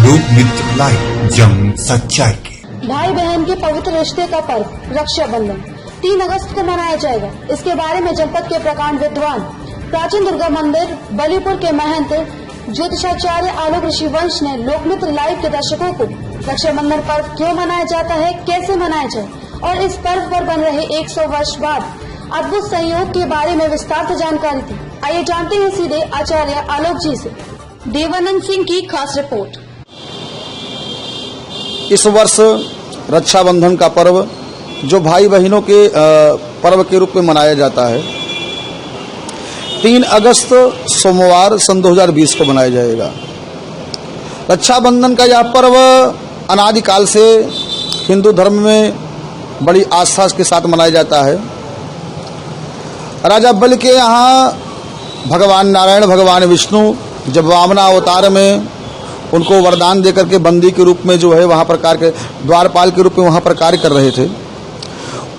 लोक मित्र लाइव, जंग सच्चाई की। भाई बहन के पवित्र रिश्ते का पर्व रक्षाबंधन 3 अगस्त को मनाया जाएगा। इसके बारे में जनपद के प्रकांड विद्वान प्राचीन दुर्गा मंदिर बलीपुर के महंत ज्योतिषाचार्य आलोक ऋषि वंश ने लोकमित्र लाइव के दर्शकों को रक्षाबंधन पर्व क्यों मनाया जाता है, कैसे मनाया जाए और इस पर्व पर बन रहे 100 वर्ष बाद अद्भुत संयोग के बारे में विस्तार से जानकारी दी। आइए जानते हैं सीधे आचार्य आलोक जी से। देवानंद सिंह की खास रिपोर्ट। इस वर्ष रक्षाबंधन का पर्व जो भाई बहनों के पर्व के रूप में मनाया जाता है 3 अगस्त सोमवार सन 2020 को मनाया जाएगा। रक्षाबंधन का यह पर्व अनादिकाल से हिंदू धर्म में बड़ी आस्था के साथ मनाया जाता है। राजा बलि के यहाँ भगवान नारायण भगवान विष्णु जब वामना अवतार में उनको वरदान देकर के बंदी के रूप में जो है वहाँ पर कार्य द्वारपाल के रूप में वहाँ पर कार्य कर रहे थे,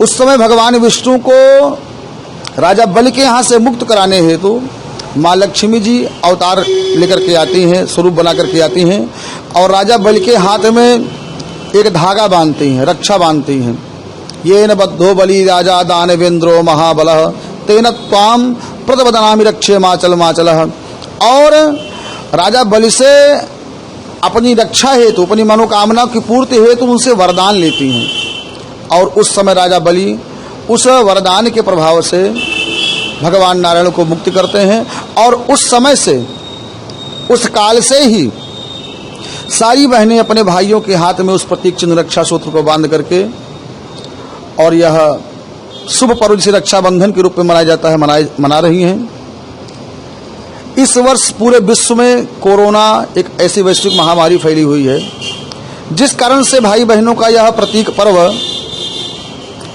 उस समय भगवान विष्णु को राजा बलि के यहाँ से मुक्त कराने हेतु माँ लक्ष्मी जी अवतार लेकर के आती हैं, स्वरूप बना करके आती हैं और राजा बलि के हाथ में एक धागा बांधती हैं, रक्षा बांधती हैं। ये न बद्धो बलि राजा दानवेंद्रो महाबलः तेन त्वाम प्रतबदनामि रक्षे माचल माचलः। और राजा बलि से अपनी रक्षा हेतु, अपनी मनोकामना की पूर्ति हेतु उनसे वरदान लेती हैं और उस समय राजा बलि उस वरदान के प्रभाव से भगवान नारायण को मुक्त करते हैं और उस समय से, उस काल से ही सारी बहनें अपने भाइयों के हाथ में उस प्रतीक चिन्ह रक्षा सूत्र को बांध करके और यह शुभ पर्व जिसे रक्षाबंधन के रूप में मनाया जाता है मना रही हैं। इस वर्ष पूरे विश्व में कोरोना एक ऐसी वैश्विक महामारी फैली हुई है जिस कारण से भाई बहनों का यह प्रतीक पर्व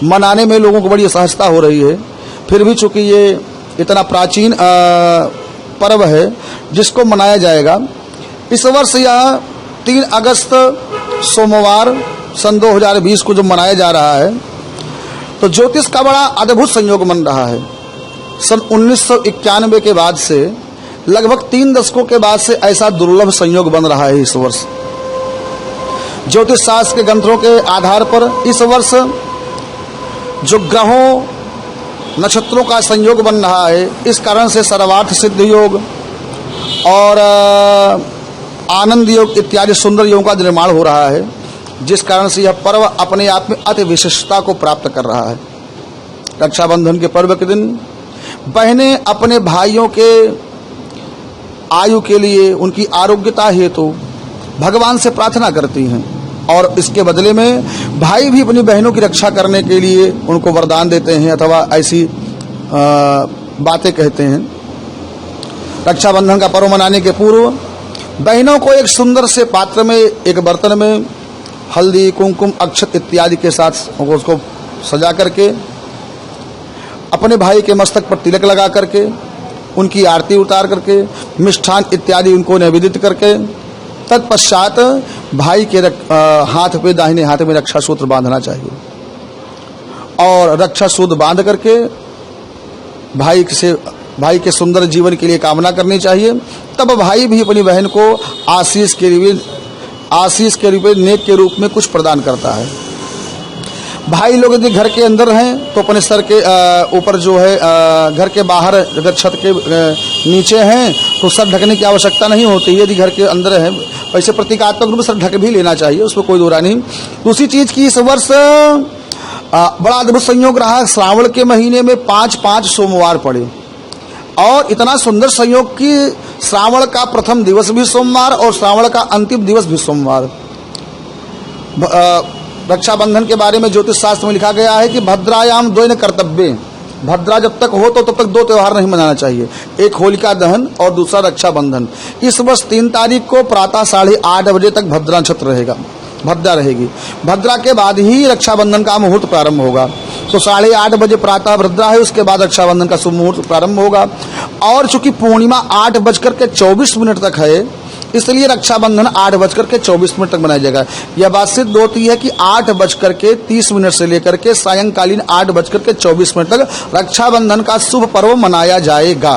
मनाने में लोगों को बड़ी असहजता हो रही है। फिर भी चूंकि ये इतना प्राचीन पर्व है जिसको मनाया जाएगा, इस वर्ष यह 3 अगस्त सोमवार सन 2020 को जो मनाया जा रहा है तो ज्योतिष का बड़ा अद्भुत संयोग बन रहा है। सन 1991 के बाद से लगभग 3 दशकों के बाद से ऐसा दुर्लभ संयोग बन रहा है। इस वर्ष ज्योतिष शास्त्र के ग्रंथों के आधार पर इस वर्ष जो ग्रहों नक्षत्रों का संयोग बन रहा है, इस कारण से सर्वार्थ सिद्ध योग और आनंद योग इत्यादि सुंदर योगों का निर्माण हो रहा है, जिस कारण से यह पर्व अपने आप में अति विशिष्टता को प्राप्त कर रहा है। रक्षाबंधन के पर्व के दिन बहनें अपने भाइयों के आयु के लिए, उनकी आरोग्यता हेतु भगवान से प्रार्थना करती हैं और इसके बदले में भाई भी अपनी बहनों की रक्षा करने के लिए उनको वरदान देते हैं अथवा ऐसी बातें कहते हैं। रक्षाबंधन का पर्व मनाने के पूर्व बहनों को एक सुंदर से पात्र में, एक बर्तन में हल्दी, कुमकुम, अक्षत इत्यादि के साथ उसको सजा करके अपने भाई के मस्तक पर तिलक लगा करके उनकी आरती उतार करके मिष्ठान इत्यादि उनको निवेदित करके तत्पश्चात भाई के हाथ पे, दाहिने हाथ में रक्षा सूत्र बांधना चाहिए और रक्षा सूत्र बांध करके भाई के सुंदर जीवन के लिए कामना करनी चाहिए। तब भाई भी अपनी बहन को आशीष के रूप में नेक के रूप में कुछ प्रदान करता है। भाई लोग यदि घर के अंदर हैं तो अपने सर के ऊपर जो है, घर के बाहर अगर छत के नीचे हैं तो सर ढकने की आवश्यकता नहीं होती। यदि घर के अंदर है वैसे प्रतीकात्मक रूप में सर ढक भी लेना चाहिए, उसमें कोई दोहरा नहीं। दूसरी चीज की इस वर्ष बड़ा अद्भुत संयोग रहा। श्रावण के महीने में 5 सोमवार पड़े और इतना सुंदर संयोग कि श्रावण का प्रथम दिवस भी सोमवार और श्रावण का अंतिम दिवस भी सोमवार। रक्षाबंधन के बारे में ज्योतिष शास्त्र में लिखा गया है कि भद्रायाम द्वैन कर्तव्य, भद्रा जब तक हो तो तब तक 2 त्यौहार नहीं मनाना चाहिए, एक होलिका दहन और दूसरा रक्षाबंधन। इस वर्ष 3 तारीख को प्रातः 8:30 बजे तक भद्रा नक्षत्र रहेगा, भद्रा रहेगी। भद्रा के बाद ही रक्षाबंधन का मुहूर्त प्रारंभ होगा, तो 8:30 बजे प्रातः भद्रा है, उसके बाद रक्षाबंधन का शुभ मुहूर्त प्रारंभ होगा। और चूंकि पूर्णिमा 8:24 तक है, इसलिए रक्षाबंधन 8:24 तक मनाया जाएगा। यह बात सिद्ध होती है कि 8:30 से लेकर के सायंकालीन 8:24 तक रक्षाबंधन का शुभ पर्व मनाया जाएगा।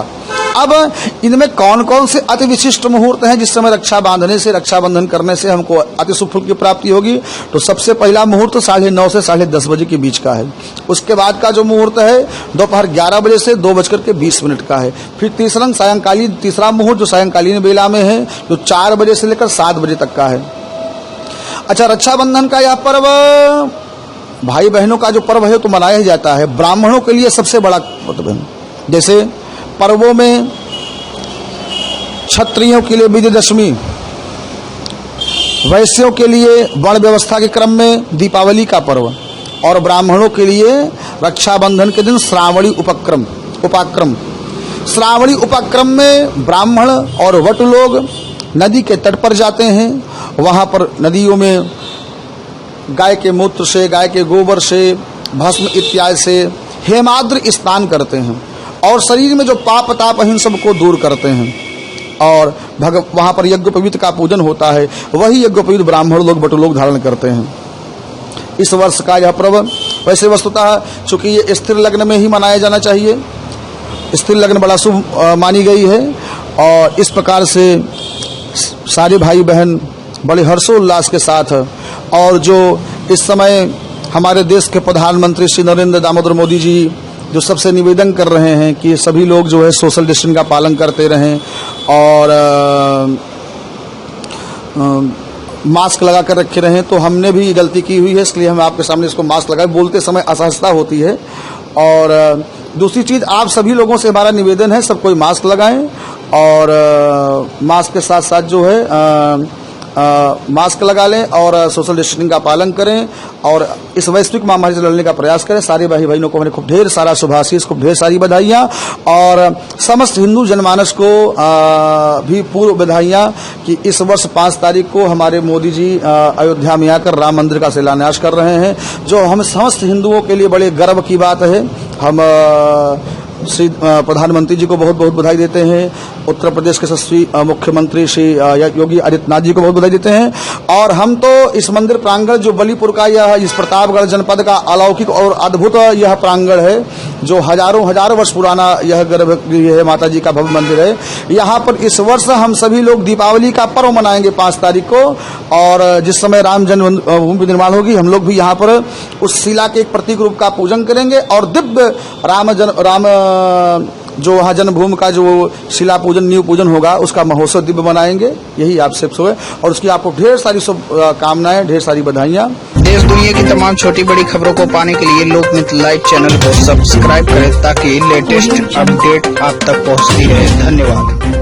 अब इनमें कौन कौन से अति विशिष्ट मुहूर्त हैं जिस समय रक्षा बांधने से, रक्षाबंधन करने से हमको अति शुभ फल की प्राप्ति होगी? तो सबसे पहला मुहूर्त 9:30 से 10:30 बजे के बीच का है। उसके बाद का जो मुहूर्त है दोपहर 11 बजे से 2:20 का है। फिर तीसरा मुहूर्त जो सायंकालीन बेला में है, जो 4 बजे से लेकर 7 बजे तक का है। अच्छा, रक्षाबंधन का यह पर्व भाई बहनों का जो पर्व है तो मनाया ही जाता है। ब्राह्मणों के लिए सबसे बड़ा पर्व है। जैसे पर्वों में क्षत्रियों के लिए विजयदशमी, वैश्यों के लिए वर्ण व्यवस्था के क्रम में दीपावली का पर्व, और ब्राह्मणों के लिए रक्षाबंधन के दिन श्रावणी उपाक्रम। श्रावणी उपाक्रम में ब्राह्मण और वट लोग नदी के तट पर जाते हैं। वहाँ पर नदियों में गाय के मूत्र से, गाय के गोबर से, भस्म इत्यादि से हेमाद्र स्नान करते हैं और शरीर में जो पाप ताप हैं सबको दूर करते हैं। और वहाँ पर यज्ञोपवीत का पूजन होता है। वही यज्ञोपवीत ब्राह्मण लोग, वट लोग धारण करते हैं। इस वर्ष का यह पर्व वैसे वस्तुतः चूंकि ये स्थिर लग्न में ही मनाया जाना चाहिए, स्थिर लग्न बड़ा शुभ मानी गई है। और इस प्रकार से सारे भाई बहन बड़े हर्षोल्लास के साथ, और जो इस समय हमारे देश के प्रधानमंत्री श्री नरेंद्र दामोदर मोदी जी जो सबसे निवेदन कर रहे हैं कि सभी लोग जो है सोशल डिस्टेंस का पालन करते रहें और मास्क लगा कर रखे रहें, तो हमने भी गलती की हुई है, इसलिए हम आपके सामने इसको मास्क लगाए। बोलते समय असहजता होती है। और दूसरी चीज़, आप सभी लोगों से हमारा निवेदन है सब कोई मास्क लगाएं, और मास्क के साथ साथ जो है मास्क लगा लें और सोशल डिस्टेंसिंग का पालन करें और इस वैश्विक महामारी से लड़ने का प्रयास करें। सारे भाई बहनों को मैंने खूब ढेर सारा शुभाशीष, खूब ढेर सारी बधाइयाँ, और समस्त हिंदू जनमानस को भी पूर्व बधाइयाँ कि इस वर्ष 5 तारीख को हमारे मोदी जी अयोध्या में आकर राम मंदिर का शिलान्यास कर रहे हैं, जो हम समस्त हिंदुओं के लिए बड़े गर्व की बात है। हम श्री प्रधानमंत्री जी को बहुत बहुत बधाई देते हैं। उत्तर प्रदेश के यशस्वी मुख्यमंत्री श्री योगी आदित्यनाथ जी को बहुत बधाई देते हैं। और हम तो इस मंदिर प्रांगण जो बलीपुर का यह इस प्रतापगढ़ जनपद का अलौकिक और अद्भुत यह प्रांगण है, जो हजारों वर्ष पुराना यह गर्भगृह है, माता जी का भव्य मंदिर है। यहाँ पर इस वर्ष हम सभी लोग दीपावली का पर्व मनाएंगे 5 तारीख को, और जिस समय राम जन्मभूमि निर्माण होगी हम लोग भी यहाँ पर उस शिला के एक प्रतीक रूप का पूजन करेंगे और दिव्य राम जो वहाँ जन्मभूमि का जो शिला पूजन न्यू पूजन होगा उसका महोत्सव दिव्य बनाएंगे। यही आपसे है और उसकी आपको ढेर सारी शुभकामनाएं, ढेर सारी बधाइयाँ। देश दुनिया की तमाम छोटी बड़ी खबरों को पाने के लिए लोकमित्र लाइव चैनल को सब्सक्राइब करें ताकि लेटेस्ट अपडेट आप तक पहुँचती रहे। धन्यवाद।